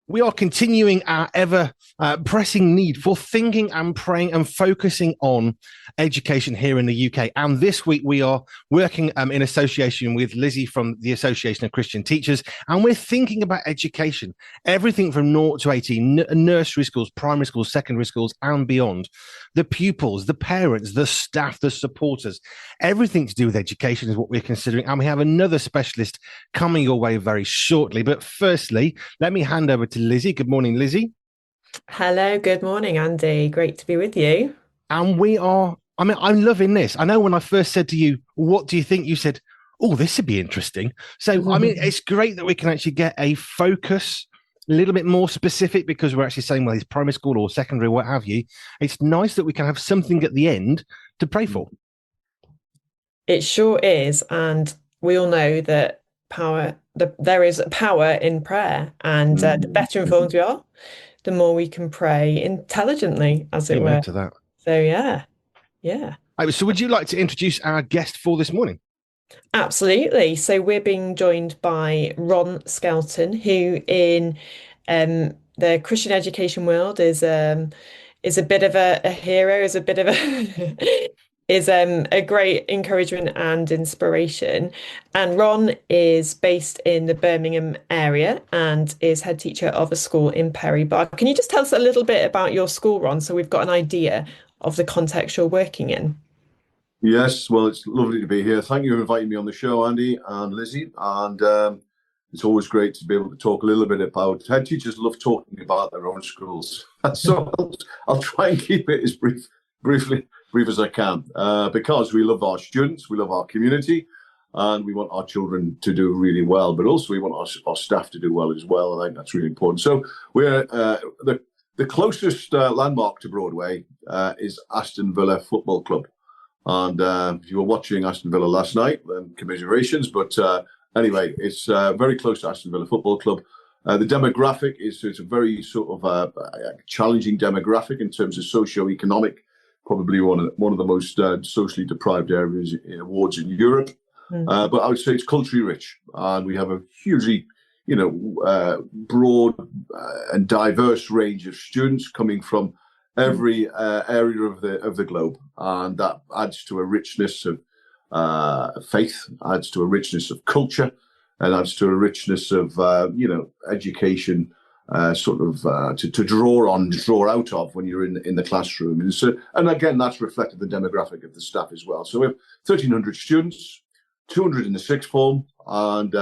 We are continuing our ever pressing need for thinking and praying and focusing on education here in the UK. And this week we are working in association with Lizzie from the Association of Christian Teachers. And we're thinking about education, everything from 0 to 18, nursery schools, primary schools, secondary schools, and beyond. The pupils, the parents, the staff, the supporters, everything to do with education is what we're considering. And we have another specialist coming your way very shortly. But firstly, let me hand over to Lizzie. Good morning, Lizzie. Hello, good morning, Andy. Great to be with you. And I'm loving this. I know when I first said to you, what do you think? You said, oh, this would be interesting. So, it's great that we can actually get a focus a little bit more specific because we're actually saying, well, it's primary school or secondary, what have you. It's nice that we can have something at the end to pray for. It sure is. And we all know that there is power in prayer. And the better informed we are, the more we can pray intelligently, as it Amen were. to that. So, yeah. So would you like to introduce our guest for this morning? Absolutely. So we're being joined by Ron Skelton, who in the Christian education world is a bit of a hero, is a bit of a is a great encouragement and inspiration. And Ron is based in the Birmingham area and is head teacher of a school in Perry Barr. Can you just tell us a little bit about your school, Ron, so we've got an idea of the context you're working in? Yes, well, it's lovely to be here. Thank you for inviting me on the show, Andy and Lizzie. And it's always great to be able to talk a little bit about head teachers love talking about their own schools. So I'll try and keep it as brief as I can because we love our students, we love our community, and we want our children to do really well. But also we want our staff to do well as well. And I think that's really important. So we're the closest landmark to Broadway is Aston Villa Football Club. And if you were watching Aston Villa last night, then commiserations. But anyway, it's very close to Aston Villa Football Club. The demographic it's a very sort of challenging demographic in terms of socio-economic, probably one of the most socially deprived areas in awards in Europe. But I would say it's culturally rich, and we have a hugely, broad and diverse range of students coming from every area of the globe, and that adds to a richness of faith, adds to a richness of culture, and adds to a richness of education, to draw out of when you're in the classroom. And again, that's reflected the demographic of the staff as well. So we have 1,300 students, 200 in the sixth form, and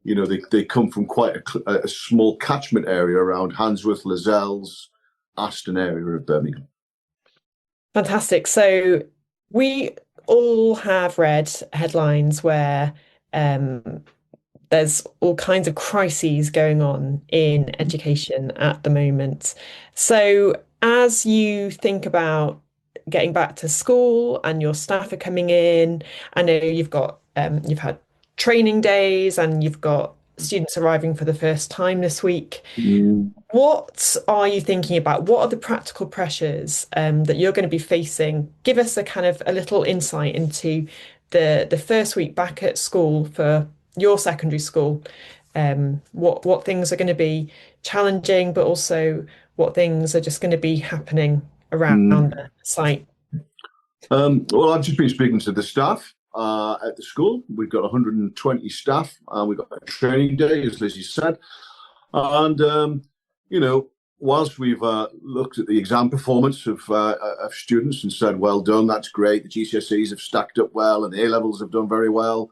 they come from quite a small catchment area around Handsworth, Lascelles, Aston area of Birmingham. Fantastic. So we all have read headlines where there's all kinds of crises going on in education at the moment. So as you think about getting back to school and your staff are coming in, I know you've had training days and you've got students arriving for the first time this week. What are you thinking about? What are the practical pressures that you're going to be facing? Give us a little insight into the first week back at school for your secondary school. What things are going to be challenging, but also what things are just going to be happening around the site? Well, I've just been speaking to the staff at the school. We've got 120 staff, and we've got a training day, as Lizzie said. And whilst we've looked at the exam performance of students and said, well done, that's great, the GCSEs have stacked up well, and the A-levels have done very well.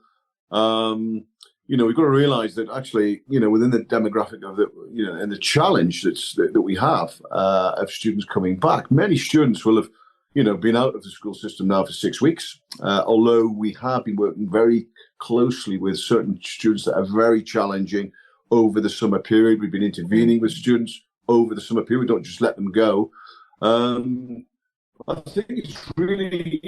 We've got to realise that actually, within the demographic of and the challenge that we have of students coming back, many students will have been out of the school system now for 6 weeks, although we have been working very closely with certain students that are very challenging over the summer period. We've been intervening with students over the summer period. We don't just let them go. I think it's really,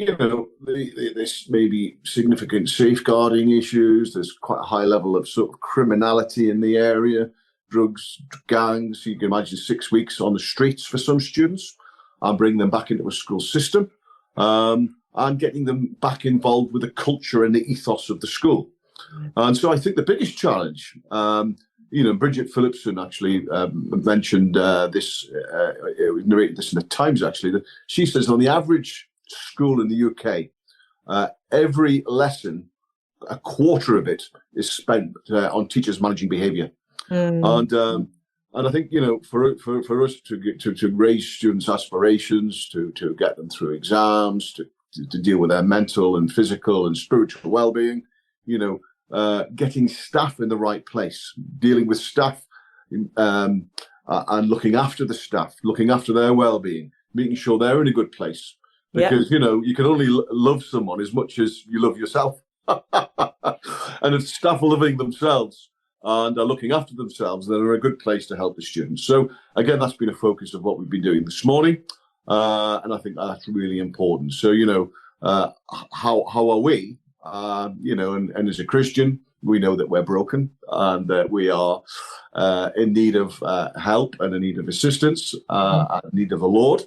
there's maybe significant safeguarding issues. There's quite a high level of sort of criminality in the area, drugs, gangs. You can imagine 6 weeks on the streets for some students, and bring them back into a school system, and getting them back involved with the culture and the ethos of the school. And so I think the biggest challenge Bridget Phillipson actually mentioned this, narrated this in the Times actually, that she says on the average school in the UK, every lesson, a quarter of it is spent on teachers managing behaviour. And I think, for us to raise students' aspirations, to get them through exams, to deal with their mental and physical and spiritual well-being, getting staff in the right place, dealing with staff, and looking after the staff, looking after their well-being, making sure they're in a good place. Because, you can only love someone as much as you love yourself. And if staff are loving themselves and are looking after themselves, then they're a good place to help the students. So, again, that's been a focus of what we've been doing this morning. And I think that's really important. So, how are we? And as a Christian, we know that we're broken and that we are in need of help and in need of assistance, and in need of the Lord.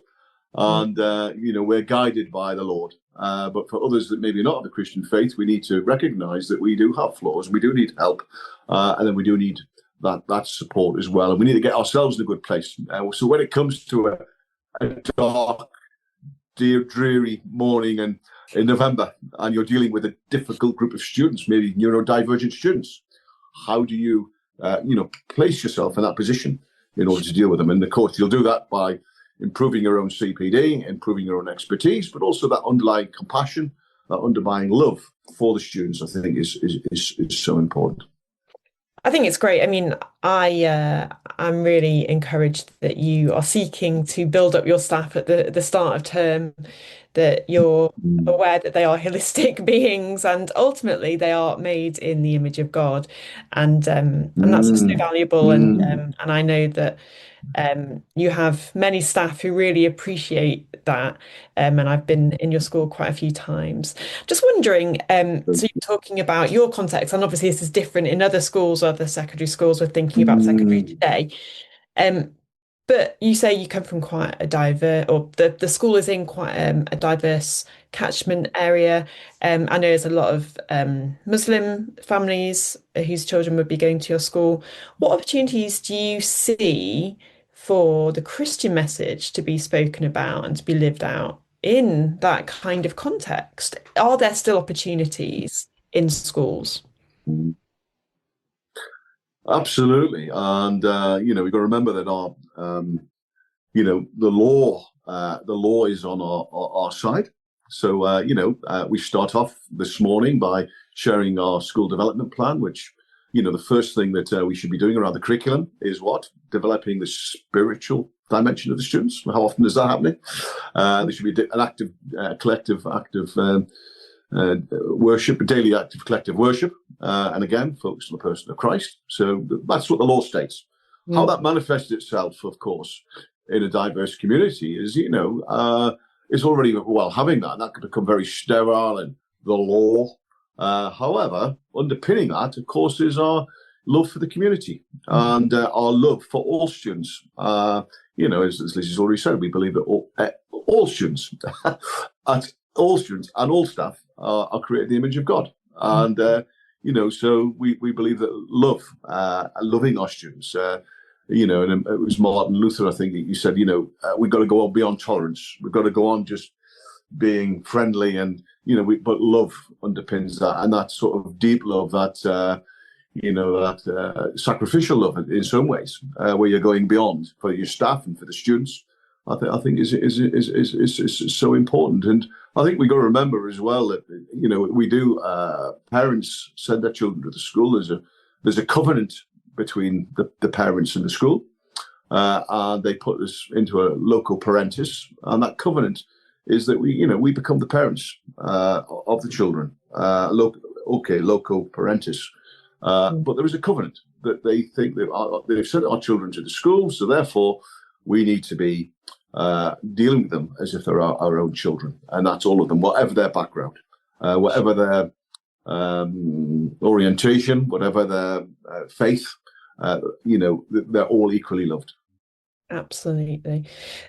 And, we're guided by the Lord. But for others that maybe not of the Christian faith, we need to recognize that we do have flaws. We do need help. And then we do need that support as well. And we need to get ourselves in a good place. So when it comes to a dark, dreary morning and in November, and you're dealing with a difficult group of students, maybe neurodivergent students, how do you, place yourself in that position in order to deal with them? And of course, you'll do that by improving your own CPD, improving your own expertise, but also that underlying compassion, that underlying love for the students, I think is so important. I think it's great. I mean, I'm really encouraged that you are seeking to build up your staff at the start of term, that you're aware that they are holistic beings and ultimately they are made in the image of God, and that's so valuable. And I know that you have many staff who really appreciate that, and I've been in your school quite a few times. Just wondering, so you're talking about your context, and obviously this is different in other schools, other secondary schools. We're thinking about secondary today, but you say you come from quite a diverse, or the school is in quite a diverse catchment area. I know there's a lot of Muslim families whose children would be going to your school. What opportunities do you see for the Christian message to be spoken about and to be lived out in that kind of context? Are there still opportunities in schools? Absolutely. And, we've got to remember that the law is on our side. So, we start off this morning by sharing our school development plan, which, the first thing that we should be doing around the curriculum is what? Developing the spiritual dimension of the students. How often is that happening? There should be an active, collective act of worship, a daily act of collective worship. And again, focused on the person of Christ. So that's what the law states. How that manifests itself, of course, in a diverse community is, is already, having that can become very sterile and the law. However, underpinning that, of course, is our love for the community and our love for all students. As Lizzie's already said, we believe that all students, all students and all staff are created in the image of God. And, so we believe that love, loving our students, and it was Martin Luther, I think, you said, we've got to go on beyond tolerance. We've got to go on just being friendly and, but love underpins that. And that sort of deep love, that, sacrificial love in some ways, where you're going beyond for your staff and for the students, I think is so important. And I think we got to remember as well that, we do, parents send their children to the school. There's a covenant between the parents and the school, and they put us into a local parentis, and that covenant is that we become the parents of the children. Local parentis, but there is a covenant that they think that they've sent our children to the school, so therefore we need to be dealing with them as if they're our own children, and that's all of them, whatever their background, whatever their orientation, whatever their faith. They're all equally loved. Absolutely.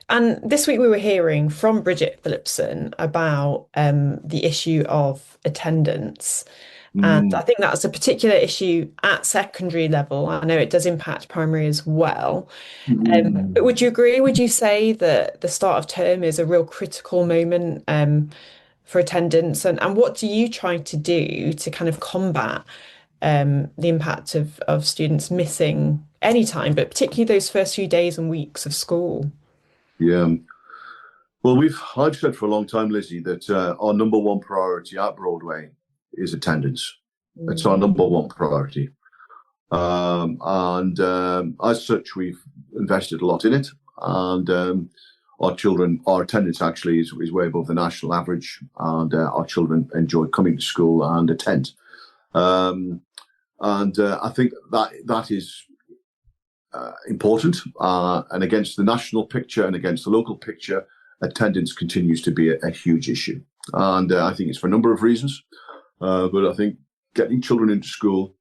And this week we were hearing from Bridget Phillipson about the issue of attendance. And I think that's a particular issue at secondary level. I know it does impact primary as well. But would you agree? Would you say that the start of term is a real critical moment for attendance? And what do you try to do to kind of combat the impact of students missing any time, but particularly those first few days and weeks of school? Yeah. Well, I've said for a long time, Lizzie, that our number one priority at Broadway is attendance. It's our number one priority. And as such, we've invested a lot in it. And our attendance actually is way above the national average. And our children enjoy coming to school and attend. I think that is important. And against the national picture and against the local picture, attendance continues to be a huge issue. And I think it's for a number of reasons. But I think getting children into school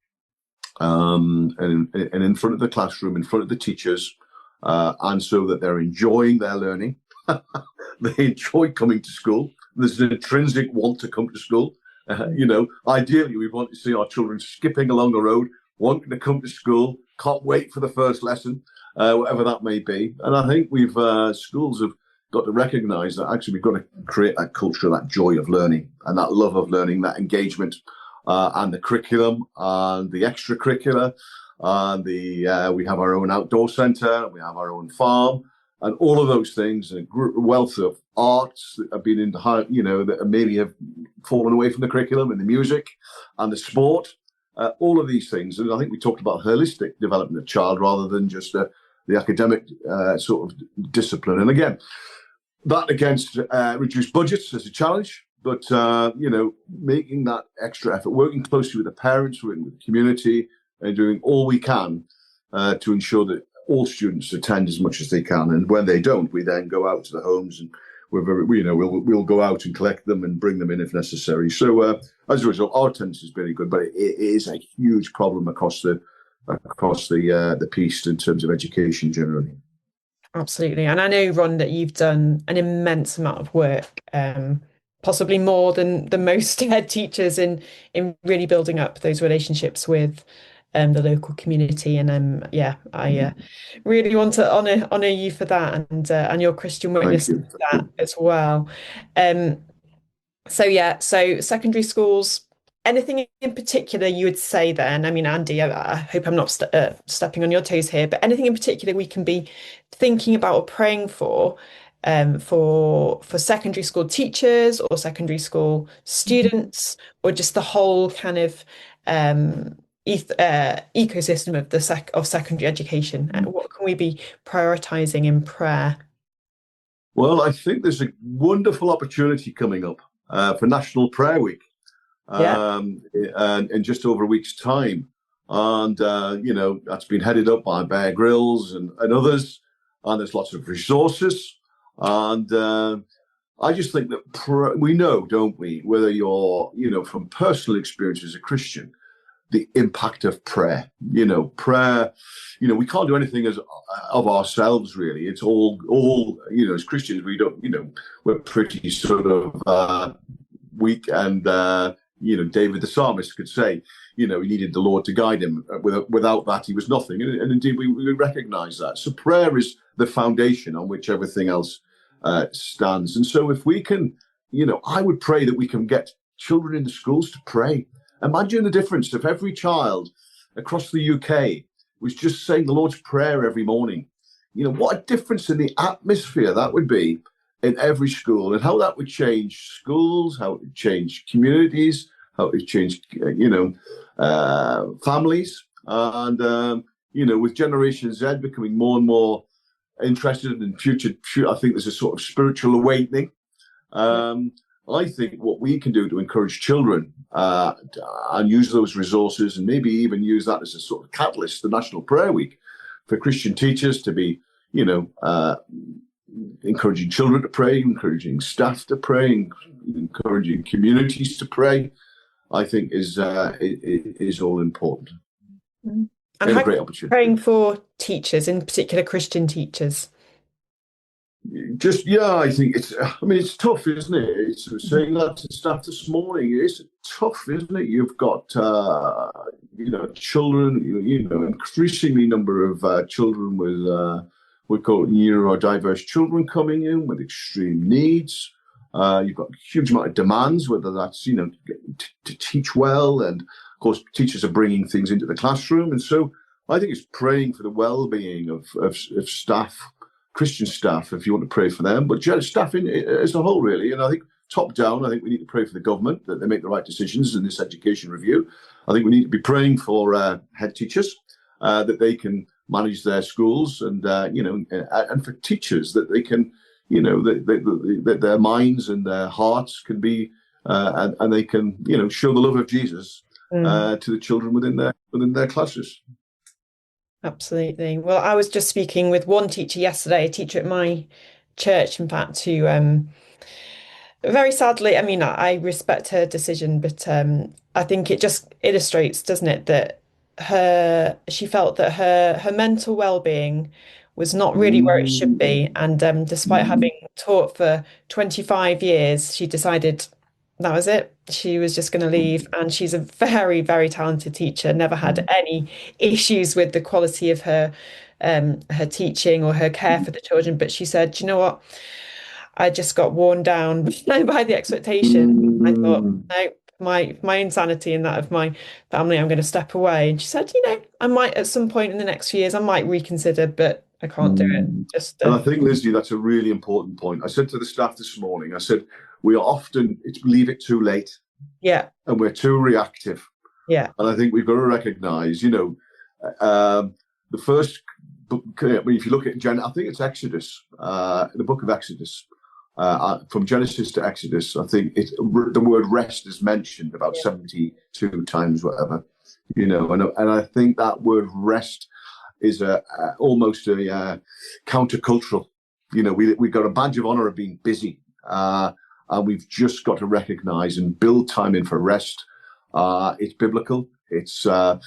and in front of the classroom, in front of the teachers, and so that they're enjoying their learning. They enjoy coming to school. There's an intrinsic want to come to school. Ideally, we want to see our children skipping along the road, wanting to come to school, can't wait for the first lesson, whatever that may be. And I think schools have got to recognise that actually we've got to create that culture, that joy of learning and that love of learning, that engagement, and the curriculum and the extracurricular. And we have our own outdoor centre, we have our own farm, and all of those things, and a wealth of arts that have been in that maybe have fallen away from the curriculum, and the music and the sport, all of these things. And I think we talked about holistic development of child rather than just the academic sort of discipline. And again, that against reduced budgets is a challenge, but making that extra effort, working closely with the parents, working with the community, and doing all we can to ensure that all students attend as much as they can. And when they don't, we then go out to the homes and we'll go out and collect them and bring them in if necessary. So as a result, our attendance is very good, but it is a huge problem across the piece in terms of education generally. Absolutely. And I know, Ron, that you've done an immense amount of work, possibly more than most head teachers in really building up those relationships with the local community. And I really want to honour you for that and your Christian witness to that as well. So secondary schools. Anything in particular you would say then? I mean, Andy, I hope I'm not stepping on your toes here, but anything in particular we can be thinking about or praying for secondary school teachers or secondary school students, or just the whole kind of ecosystem of secondary education? And what can we be prioritizing in prayer? Well, I think there's a wonderful opportunity coming up for National Prayer Week. In just over a week's time. And, that's been headed up by Bear Grylls and others. And there's lots of resources. And I just think that we know, don't we, whether you're, from personal experience as a Christian, the impact of prayer. Prayer, we can't do anything of ourselves, really. It's all as Christians, we don't, we're pretty sort of weak and, David the psalmist could say, he needed the Lord to guide him. Without that, he was nothing. And indeed, we recognize that. So prayer is the foundation on which everything else stands. And so if we can, I would pray that we can get children in the schools to pray. Imagine the difference if every child across the UK was just saying the Lord's Prayer every morning. What a difference in the atmosphere that would be in every school, and how that would change schools, how it would change communities, how it would change, families. And, with Generation Z becoming more and more interested in future, I think there's a sort of spiritual awakening. I think what we can do to encourage children and use those resources, and maybe even use that as a sort of catalyst, the National Prayer Week, for Christian teachers to be, encouraging children to pray, encouraging staff to pray, encouraging communities to pray, I think is all important. And a great opportunity. Praying for teachers, in particular Christian teachers. I think it's tough, isn't it? It's saying that to staff this morning. It's tough, isn't it? You've got, children, increasingly number of children with, we call it neurodiverse children coming in with extreme needs. You've got a huge amount of demands, whether that's, to teach well. And of course, teachers are bringing things into the classroom. And so I think it's praying for the well-being of staff, Christian staff, if you want to pray for them, but staff as a whole, really. And I think top down, I think we need to pray for the government that they make the right decisions in this education review. I think we need to be praying for head teachers that they can manage their schools, and and for teachers that they can, that their minds and their hearts can be, and they can, show the love of Jesus to the children within their classes. Absolutely. Well, I was just speaking with one teacher yesterday, a teacher at my church, in fact, who very sadly, I mean, I respect her decision, but I think it just illustrates, doesn't it, that she felt that her mental well-being was not really where it should be. And despite having taught for 25 years, she decided that was it. She was just going to leave. And she's a very, very talented teacher, never had any issues with the quality of her teaching or her care for the children. But she said, "Do you know what? I just got worn down by the expectation. I thought, no, my insanity and that of my family, I'm going to step away." And she said, I might at some point in the next few years, I might reconsider, but I can't do it. And I think, Lizzie, that's a really important point. I said to the staff this morning, I said, we are often leave it too late. Yeah. And we're too reactive. Yeah. And I think we've got to recognize, the first book, if you look at I think it's Exodus, the book of Exodus, from Genesis to Exodus, I think the word rest is mentioned about 72 times, whatever, and I think that word rest is almost a countercultural. We've got a badge of honor of being busy, and we've just got to recognize and build time in for rest. It's biblical. It's and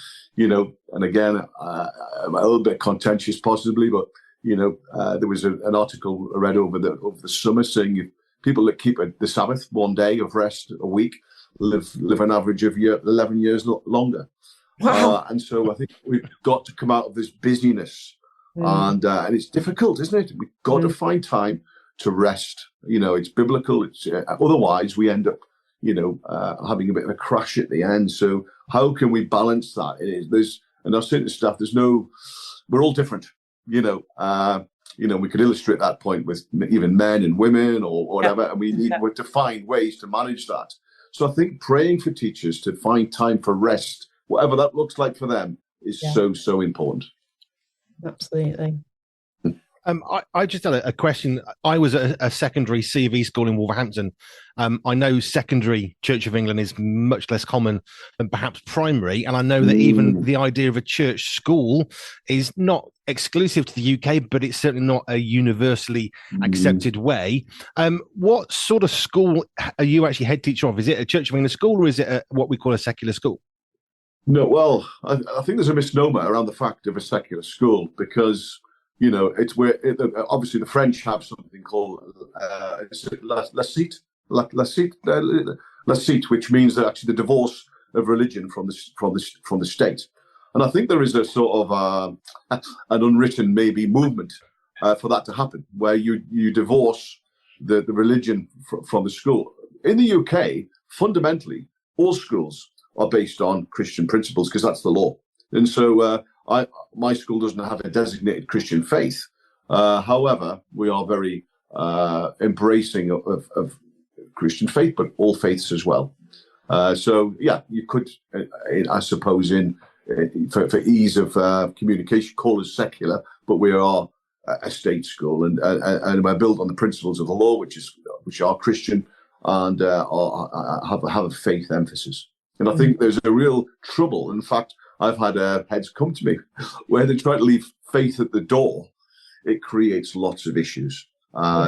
again, a little bit contentious possibly, but there was an article I read over the summer saying if people that keep the Sabbath one day of rest a week live an average of 11 years longer. Wow. And so I think we've got to come out of this busyness, and it's difficult, isn't it? We've got to find time to rest. It's biblical. It's otherwise we end up, having a bit of a crash at the end. So how can we balance that? And I was saying to staff, we're all different. We could illustrate that point with even men and women or whatever, and we need to find ways to manage that. So I think praying for teachers to find time for rest, whatever that looks like for them, is so important. Absolutely. I just had a question. I was at a secondary CV school in Wolverhampton. I know secondary Church of England is much less common than perhaps primary. And I know that even the idea of a church school is not exclusive to the UK, but it's certainly not a universally accepted way. What sort of school are you actually head teacher of? Is it a Church of England school, or is it what we call a secular school? No, well, I think there's a misnomer around the fact of a secular school, because it's where obviously the French have something called la cite, which means that actually the divorce of religion from the state. And I think there is a sort of an unwritten maybe movement for that to happen, where you divorce the religion from the school. In the UK, fundamentally, all schools are based on Christian principles, because that's the law. And so my school doesn't have a designated Christian faith. However, we are very embracing of Christian faith, but all faiths as well. So you could, I suppose, for ease of communication, call us secular, but we are a state school, and we're built on the principles of the law, which are Christian and have a faith emphasis. And I think there's a real trouble. In fact, I've had heads come to me where they try to leave faith at the door. It creates lots of issues.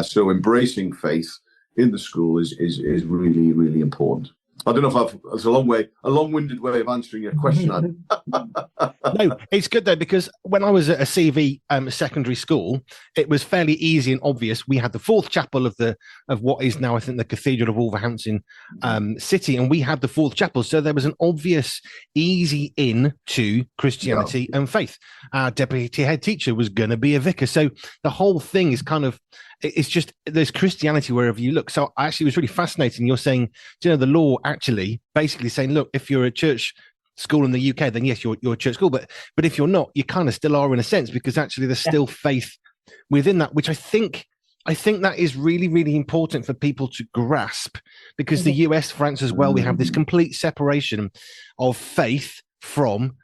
So embracing faith in the school is really, really important. I don't know if it's a long-winded way of answering your question. No, it's good though, because when I was at a CV secondary school, it was fairly easy and obvious. We had the fourth chapel of what is now, I think, the Cathedral of Wolverhampton City, and we had the fourth chapel. So there was an obvious, easy in to Christianity and faith. Our deputy head teacher was going to be a vicar. So the whole thing is kind of, it's just, there's Christianity wherever you look. So I actually was really fascinating. You're saying, the law actually basically saying, look, if you're a church school in the UK, then yes, you're a church school. But if you're not, you kind of still are in a sense, because actually there's still faith within that, which I think that is really, really important for people to grasp, because the US, France as well, we have this complete separation of faith from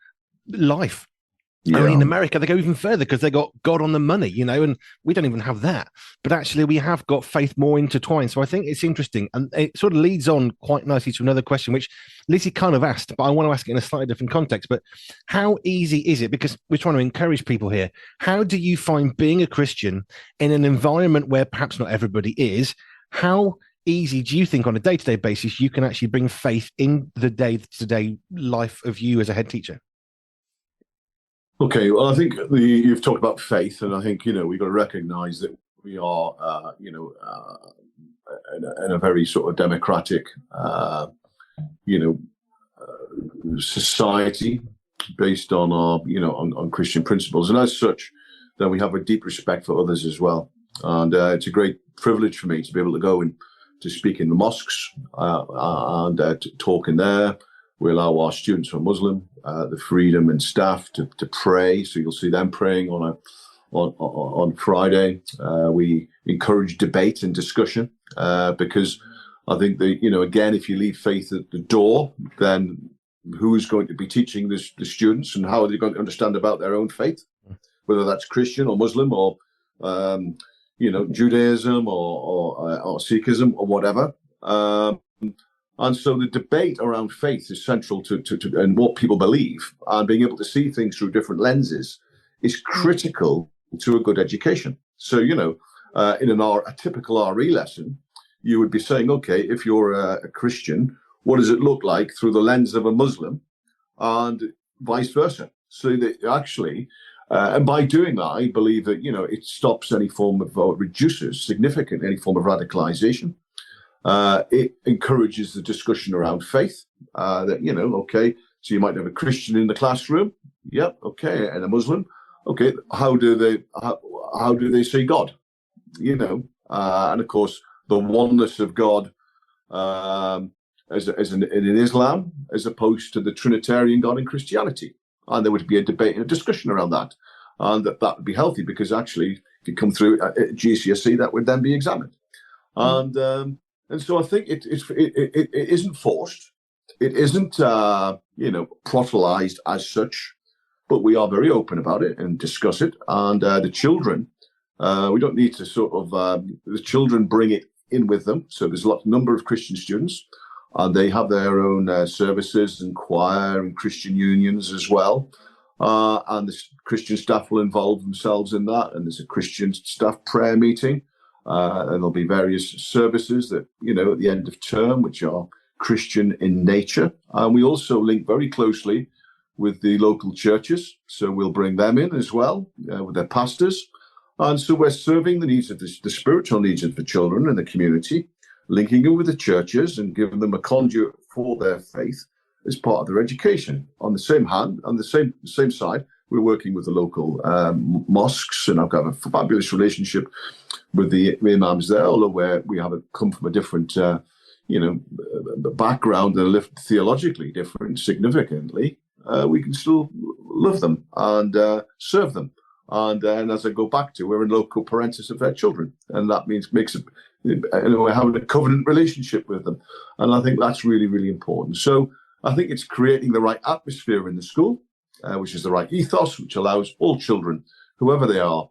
life. Yeah. Only in America, they go even further because they got God on the money, and we don't even have that. But actually, we have got faith more intertwined. So I think it's interesting. And it sort of leads on quite nicely to another question, which Lizzie kind of asked, but I want to ask it in a slightly different context. But how easy is it? Because we're trying to encourage people here. How do you find being a Christian in an environment where perhaps not everybody is? How easy do you think on a day-to-day basis you can actually bring faith in the day-to-day life of you as a head teacher? Okay, well, I think you've talked about faith, and I think, we've got to recognize that we are, in a very sort of democratic, society based on our, on Christian principles. And as such, then we have a deep respect for others as well. And it's a great privilege for me to be able to go and to speak in the mosques and to talk in there. We allow our students who are Muslim the freedom and staff to pray. So you'll see them praying on Friday. We encourage debate and discussion because I think that, again, if you leave faith at the door, then who's going to be teaching the students, and how are they going to understand about their own faith, whether that's Christian or Muslim or Judaism or Sikhism or whatever. And so the debate around faith is central to and what people believe, and being able to see things through different lenses is critical to a good education. So, in a typical RE lesson, you would be saying, okay, if you're a Christian, what does it look like through the lens of a Muslim, and vice versa? So that actually, and by doing that, I believe that, it stops any form of, or reduces significantly any form of radicalization. It encourages the discussion around faith, that, okay, so you might have a Christian in the classroom. Yep. Okay. And a Muslim. Okay. How do they see God? And of course, the oneness of God, as in Islam, as opposed to the Trinitarian God in Christianity. And there would be a debate and a discussion around that. And that would be healthy, because actually, if you come through at GCSE, that would then be examined. And so I think it isn't forced. It isn't, proselytized as such, but we are very open about it and discuss it. And the children, we don't need to the children bring it in with them. So there's a number of Christian students, and they have their own services and choir and Christian unions as well. And the Christian staff will involve themselves in that. And there's a Christian staff prayer meeting. And there'll be various services that, at the end of term, which are Christian in nature. And we also link very closely with the local churches. So we'll bring them in as well, with their pastors. And so we're serving the needs of the spiritual needs of the children in the community, linking in with the churches and giving them a conduit for their faith as part of their education. On the same hand, on the same side, we're working with the local mosques, and I've got a fabulous relationship with the imams there, although we have come from a different, background and lived theologically different significantly. We can still love them and serve them. And as I go back to, we're in local parentis of their children, and that makes it, we're having a covenant relationship with them. And I think that's really, really important. So I think it's creating the right atmosphere in the school, which is the right ethos, which allows all children, whoever they are,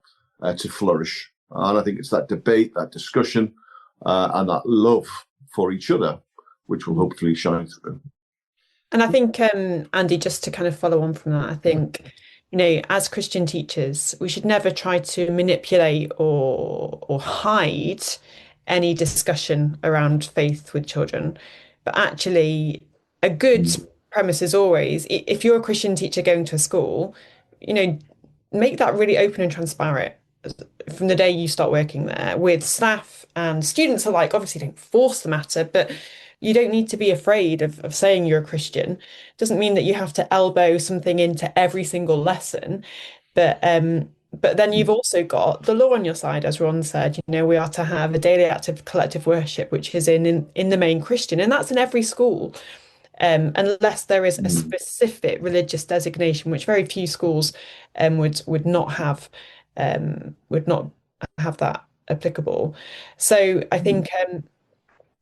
to flourish. And I think it's that debate, that discussion, and that love for each other, which will hopefully shine through. And I think, Andy, just to kind of follow on from that, I think, as Christian teachers, we should never try to manipulate or hide any discussion around faith with children. But actually, a good premise is always, if you're a Christian teacher going to a school, make that really open and transparent from the day you start working there with staff and students alike. Obviously, don't force the matter, but you don't need to be afraid of saying you're a Christian. Doesn't mean that you have to elbow something into every single lesson, but then you've also got the law on your side, as Ron said. We are to have a daily active collective worship, which is in the main Christian, and that's in every school. Unless there is a specific religious designation, which very few schools would not have that applicable. So I think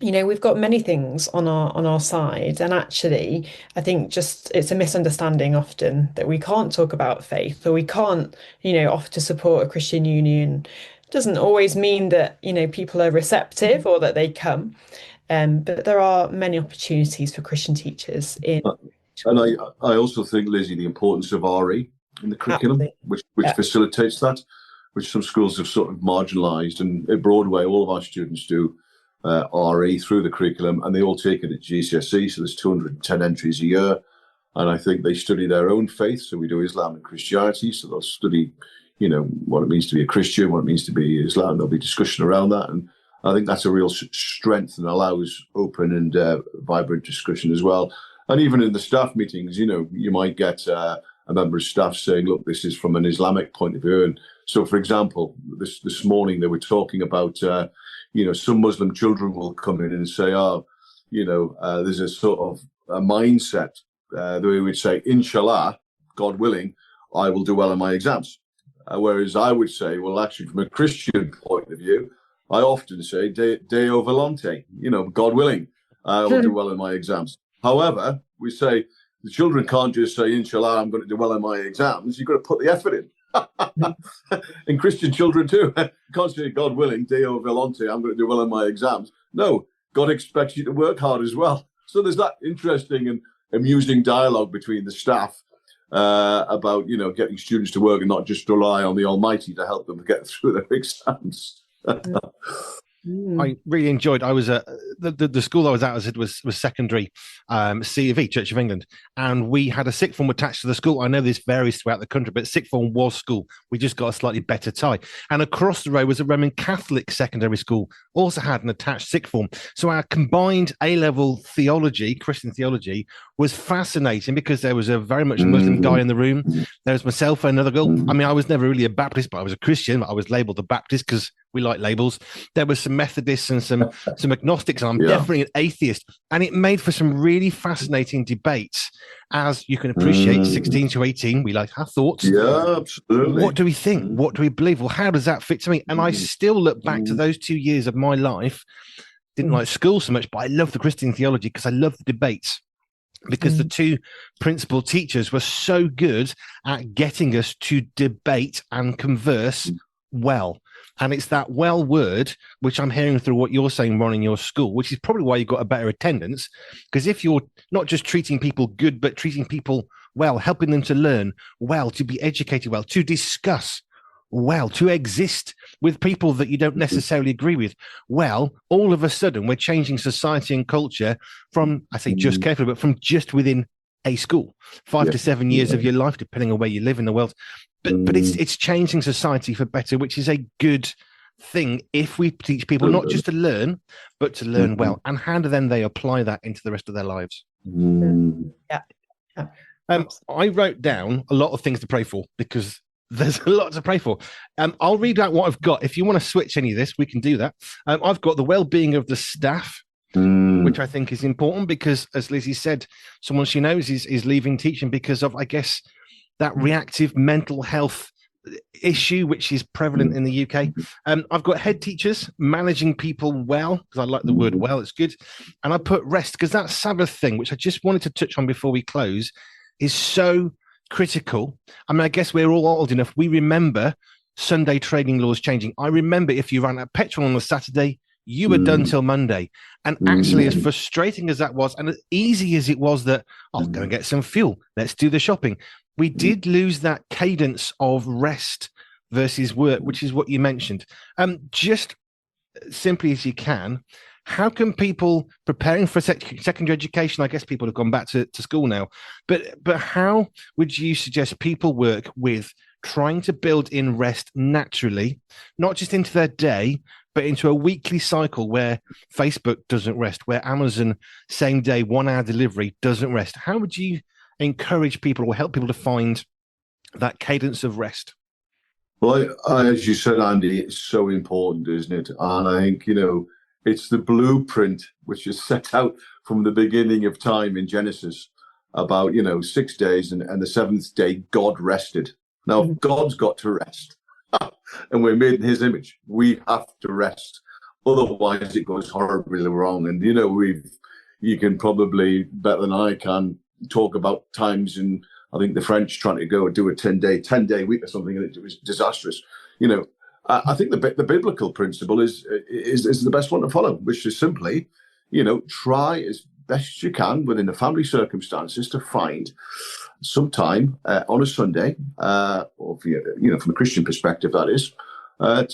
we've got many things on our side, and actually I think just it's a misunderstanding often that we can't talk about faith, or we can't offer to support a Christian union. Doesn't always mean that people are receptive or that they come. But there are many opportunities for Christian teachers in. And I also think, Lizzie, the importance of RE in the curriculum, which facilitates that, which some schools have sort of marginalised. And at Broadway, all of our students do RE through the curriculum, and they all take it at GCSE. So there's 210 entries a year. And I think they study their own faith. So we do Islam and Christianity. So they'll study, what it means to be a Christian, what it means to be Islam. There'll be discussion around that. And I think that's a real strength and allows open and vibrant discussion as well. And even in the staff meetings, you might get a member of staff saying, look, this is from an Islamic point of view. And so, for example, this morning they were talking about, some Muslim children will come in and say, there's a sort of a mindset that we would say, inshallah, God willing, I will do well in my exams. Whereas I would say, well, actually, from a Christian point of view, I often say, Deo volante, God willing, I will do well in my exams. However, we say the children can't just say, inshallah, I'm going to do well in my exams. You've got to put the effort in. And Christian children too. You can't say, God willing, Deo volante, I'm going to do well in my exams. No, God expects you to work hard as well. So there's that interesting and amusing dialogue between the staff about, getting students to work and not just rely on the Almighty to help them get through their exams. I really enjoyed. I was the school I was at was secondary, C of E, Church of England, and we had a sixth form attached to the school. I know this varies throughout the country, but sixth form was school. We just got a slightly better tie. And across the road was a Roman Catholic secondary school, also had an attached sixth form. So our combined A-level theology, Christian theology, was fascinating because there was a very much Muslim guy in the room. There was myself and another girl. I mean, I was never really a Baptist, but I was a Christian. I was labelled a Baptist because we like labels. There was some Methodists and some agnostics, and I'm definitely an atheist. And it made for some really fascinating debates. As you can appreciate, 16 to 18, we like have thoughts. Yeah, absolutely. What do we think? What do we believe? Well, how does that fit to me? And I still look back to those 2 years of my life. Didn't like school so much, but I love the Christian theology because I love the debates. Because the two principal teachers were so good at getting us to debate and converse well. And it's that well word, which I'm hearing through what you're saying, Ron, in your school, which is probably why you've got a better attendance. Because if you're not just treating people good, but treating people well, helping them to learn well, to be educated well, to discuss well, to exist with people that you don't necessarily agree with, well, all of a sudden we're changing society and culture from, I say just carefully, but from just within a school, 5 to 7 years of your life, depending on where you live in the world. But it's changing society for better, which is a good thing if we teach people not just to learn, but to learn well. And how do then they apply that into the rest of their lives? I wrote down a lot of things to pray for because there's a lot to pray for. I'll read out what I've got. If you want to switch any of this, we can do that. I've got the well-being of the staff, which I think is important because, as Lizzie said, someone she knows is leaving teaching because of, I guess, that reactive mental health issue, which is prevalent in the UK. I've got head teachers managing people well, because I like the word well, it's good. And I put rest, because that Sabbath thing, which I just wanted to touch on before we close, is so critical. I mean, I guess we're all old enough. We remember Sunday trading laws changing. I remember if you ran out of petrol on a Saturday, you were done till Monday. And actually, as frustrating as that was, and as easy as it was that, I'll go and get some fuel, let's do the shopping, we did lose that cadence of rest versus work, which is what you mentioned. Just simply as you can, how can people preparing for secondary education? I guess people have gone back to school now, but how would you suggest people work with trying to build in rest naturally, not just into their day, but into a weekly cycle where Facebook doesn't rest, where Amazon same day 1 hour delivery doesn't rest? How would you encourage people or help people to find that cadence of rest? Well, as you said, Andy, it's so important, isn't it? And I think, it's the blueprint which is set out from the beginning of time in Genesis about, 6 days and the seventh day God rested. Now, God's got to rest and we're made in his image. We have to rest. Otherwise, it goes horribly wrong. And, you can probably, better than I can, talk about times in, I think, the French trying to go do a 10-day week or something, and it was disastrous. I think the biblical principle is the best one to follow, which is simply, try as best you can within the family circumstances to find some time on a Sunday, or from a Christian perspective, that is,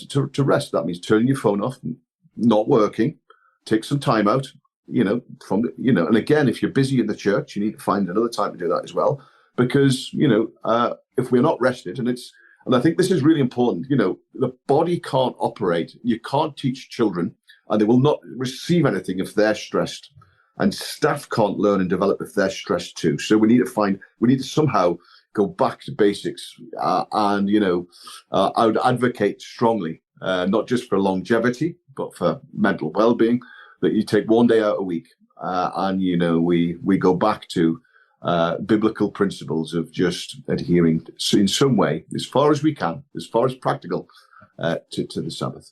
to rest. That means turning your phone off, not working, take some time out, and again, if you're busy in the church, you need to find another time to do that as well, because, if we're not rested, and I think this is really important, the body can't operate. You can't teach children, and they will not receive anything if they're stressed. And staff can't learn and develop if they're stressed too. So we need to somehow go back to basics. And I would advocate strongly, not just for longevity, but for mental well-being, that you take 1 day out a week, and we go back to biblical principles of just adhering in some way, as far as we can, as far as practical, to the Sabbath.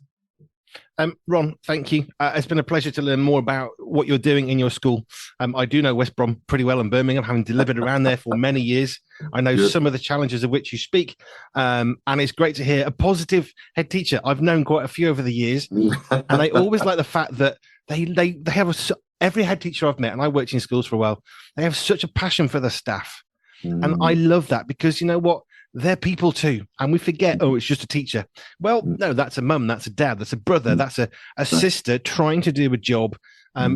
Ron, thank you. It's been a pleasure to learn more about what you're doing in your school. I do know West Brom pretty well in Birmingham, having delivered around there for many years. I know some of the challenges of which you speak, and it's great to hear a positive head teacher. I've known quite a few over the years, and I always like the fact that they have every head teacher I've met, and I worked in schools for a while, they have such a passion for the staff. And I love that, because you know what? They're people too. And we forget, it's just a teacher. Well, no, that's a mum, that's a dad, that's a brother, that's a sister trying to do a job,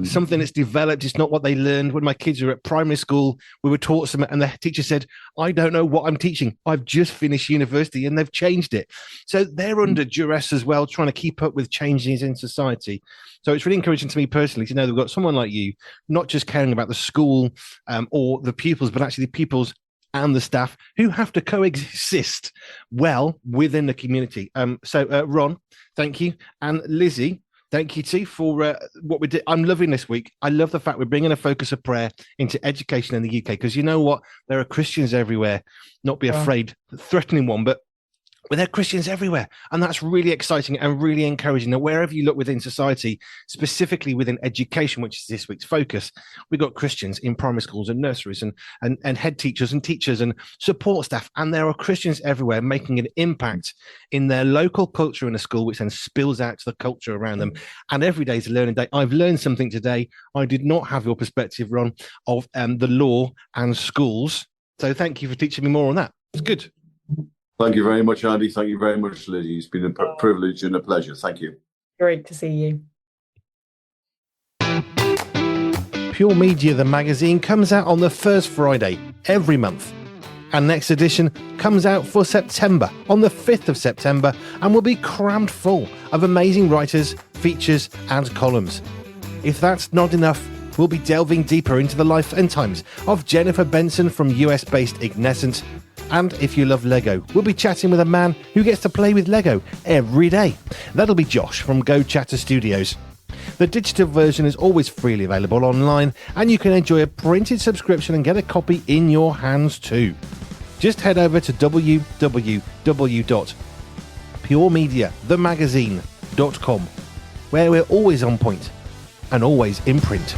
something that's developed. It's not what they learned. When my kids were at primary school, we were taught something, and the teacher said, I don't know what I'm teaching. I've just finished university, and they've changed it. So they're under duress as well, trying to keep up with changes in society. So it's really encouraging to me personally to know that we've got someone like you, not just caring about the school or the pupils, but actually the pupils and the staff who have to coexist well within the community. So Ron, thank you. And Lizzie, thank you too for what we did. I'm loving this week. I love the fact we're bringing a focus of prayer into education in the UK, because you know what? There are Christians everywhere. Not be afraid, threatening one, but there are Christians everywhere. And that's really exciting and really encouraging that wherever you look within society, specifically within education, which is this week's focus, we've got Christians in primary schools and nurseries and head teachers and teachers and support staff. And there are Christians everywhere making an impact in their local culture in a school, which then spills out to the culture around them. And every day is a learning day. I've learned something today. I did not have your perspective, Ron, of the law and schools. So thank you for teaching me more on that. It's good. Thank you very much, Andy. Thank you very much, Lizzie. It's been a privilege and a pleasure. Thank you. Great to see you. Pure Media, the magazine, comes out on the first Friday every month. And next edition comes out for September on the 5th of September and will be crammed full of amazing writers, features and columns. If that's not enough, we'll be delving deeper into the life and times of Jennifer Benson from US-based Ignescent. And if you love Lego, we'll be chatting with a man who gets to play with Lego every day. That'll be Josh from Go Chatter Studios. The digital version is always freely available online, and you can enjoy a printed subscription and get a copy in your hands too. Just head over to www.puremediathemagazine.com, where we're always on point and always in print.